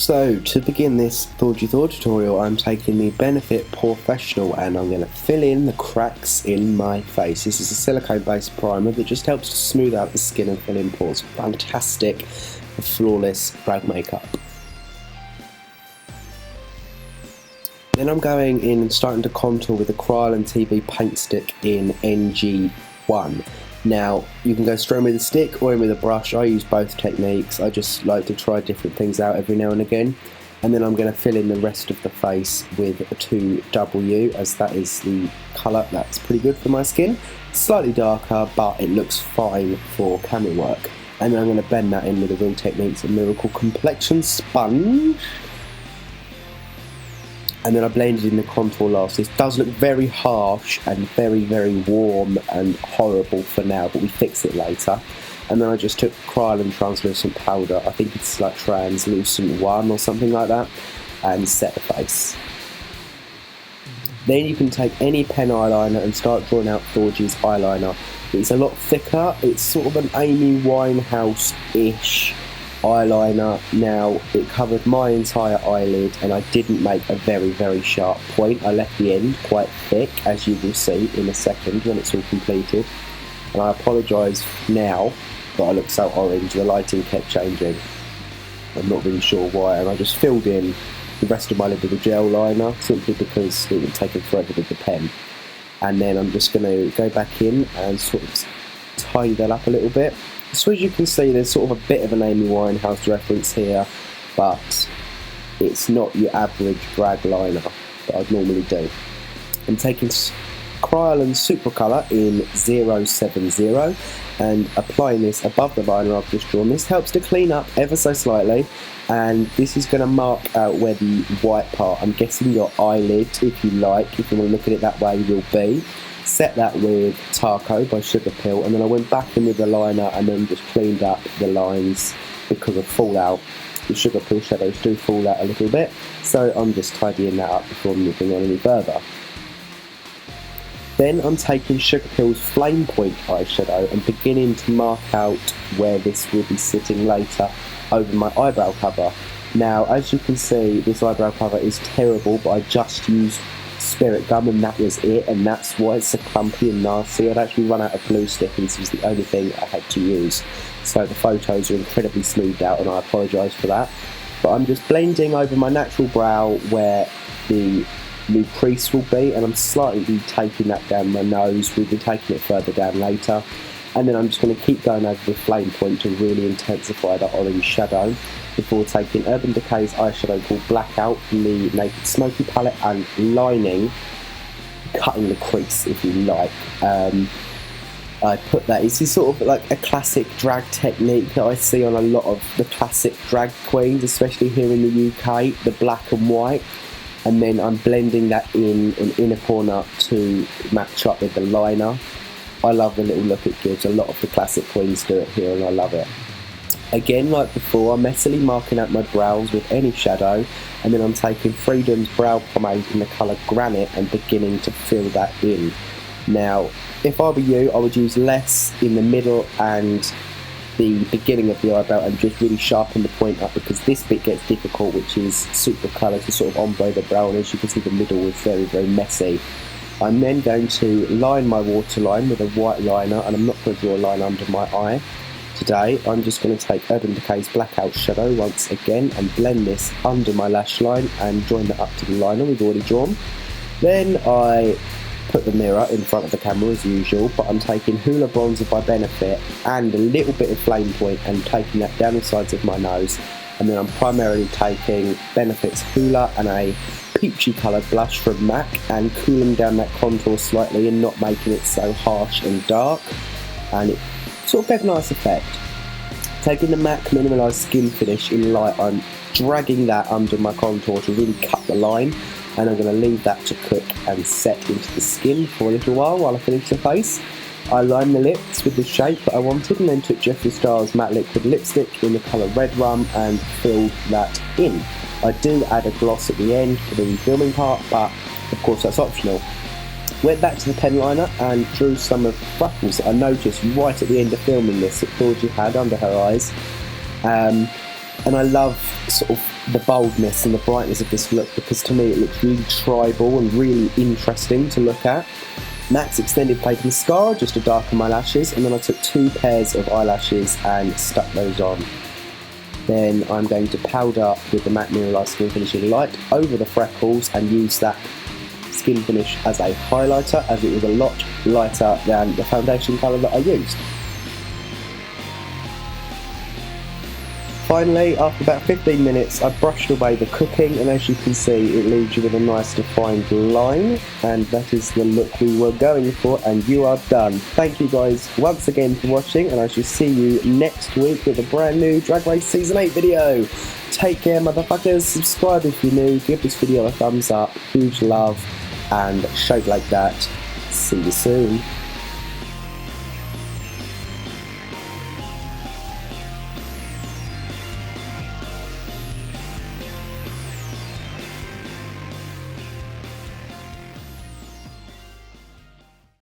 So to begin this Thorgy Thor tutorial, I'm taking the Benefit Professional and I'm going to fill in the cracks in my face. This is a silicone based primer that just helps to smooth out the skin and fill in pores. Fantastic, flawless drag makeup. Then I'm going in and starting to contour with the Krylon TV paint stick in NG1. Now, you can go straight in with a stick or in with a brush. I use both techniques. I just like to try different things out every now and again. And then I'm going to fill in the rest of the face with a 2W, as that is the colour that's pretty good for my skin. Slightly darker, but it looks fine for camera work. And then I'm going to blend that in with the Real Techniques and Miracle Complexion Sponge. And then I blended in the contour last. This does look very harsh and very, very warm and horrible for now, but we fix it later. And then I just took Krylon translucent powder, I think it's like translucent 1 or something like that, and set the face. Then you can take any pen eyeliner and start drawing out Thorgy's eyeliner. It's a lot thicker, it's sort of an Amy Winehouse-ish eyeliner. Now, it covered my entire eyelid and I didn't make a very, very sharp point. I left the end quite thick, as you will see in a second when it's all completed. And I apologise now that I look so orange, the lighting kept changing. I'm not really sure why, and I just filled in the rest of my lid with a gel liner simply because it would take forever with the pen. And then I'm just going to go back in and sort of tidy that up a little bit. So as you can see, there's sort of a bit of an Amy Winehouse reference here, but it's not your average drag liner that I'd normally do. I'm taking Krylon Super Colour in 070 and applying this above the liner I've just drawn. This helps to clean up ever so slightly, and this is going to mark out where the white part, I'm guessing your eyelid, if you like, if you want to look at it that way, will be. Set that with Taco by Sugar Pill, and then I went back in with the liner and then just cleaned up the lines because of fallout. The Sugar Pill shadows do fall out a little bit, so I'm just tidying that up before moving on any further. Then I'm taking Sugar Pill's Flame Point eyeshadow and beginning to mark out where this will be sitting later over my eyebrow cover. Now, as you can see, this eyebrow cover is terrible, but I just used Spirit Gum and that was it, and that's why it's so clumpy and nasty. I'd actually run out of glue stick and this was the only thing I had to use. So the photos are incredibly smoothed out and I apologise for that. But I'm just blending over my natural brow where the new crease will be, and I'm slightly taking that down my nose. We'll be taking it further down later. And then I'm just going to keep going over the Flame Point to really intensify that orange shadow before taking Urban Decay's eyeshadow called Blackout from the Naked Smoky palette and lining, cutting the crease if you like. I put that, this is sort of like a classic drag technique that I see on a lot of the classic drag queens, especially here in the UK, the black and white. And then I'm blending that in an inner corner to match up with the liner. I love the little look it gives. A lot of the classic queens do it here and I love it. Again, like before, I'm messily marking out my brows with any shadow, and then I'm taking Freedom's brow pomade in the colour Granite and beginning to fill that in. Now, if I were you, I would use less in the middle and the beginning of the eyebrow and just really sharpen the point up, because this bit gets difficult, which is super colour to sort of ombre the brow, and as you can see the middle is very, very messy. I'm then going to line my waterline with a white liner, and I'm not going to draw a line under my eye. Today, I'm just going to take Urban Decay's Blackout shadow once again and blend this under my lash line and join that up to the liner we've already drawn. Then I put the mirror in front of the camera as usual, but I'm taking Hoola Bronzer by Benefit and a little bit of Flame Point and taking that down the sides of my nose. And then I'm primarily taking Benefit's Hoola and a peachy coloured blush from MAC and cooling down that contour slightly and not making it so harsh and dark. And it sort of gave a nice effect. Taking the MAC Minimalised Skin Finish in light, I'm dragging that under my contour to really cut the line, and I'm going to leave that to cook and set into the skin for a little while I finish the face. I lined the lips with the shape that I wanted and then took Jeffree Star's matte liquid lipstick in the colour Red Rum and filled that in. I do add a gloss at the end for the filming part, but of course that's optional. Went back to the pen liner and drew some of the freckles that I noticed right at the end of filming this that Thorgy had under her eyes. And I love sort of the boldness and the brightness of this look, because to me it looks really tribal and really interesting to look at. MAC's Extended Fake Mascara just to darken my lashes, and then I took 2 pairs of eyelashes and stuck those on. Then I'm going to powder with the MAC Mineralized Skin Finishing Light over the freckles and use that skin finish as a highlighter, as it was a lot lighter than the foundation colour that I used. Finally, after about 15 minutes, I brushed away the cooking, and as you can see, it leaves you with a nice defined line, and that is the look we were going for, and you are done. Thank you guys once again for watching, and I shall see you next week with a brand new Drag Race Season 8 video. Take care, motherfuckers. Subscribe if you're new. Give this video a thumbs up. Huge love, and shake like that. See you soon.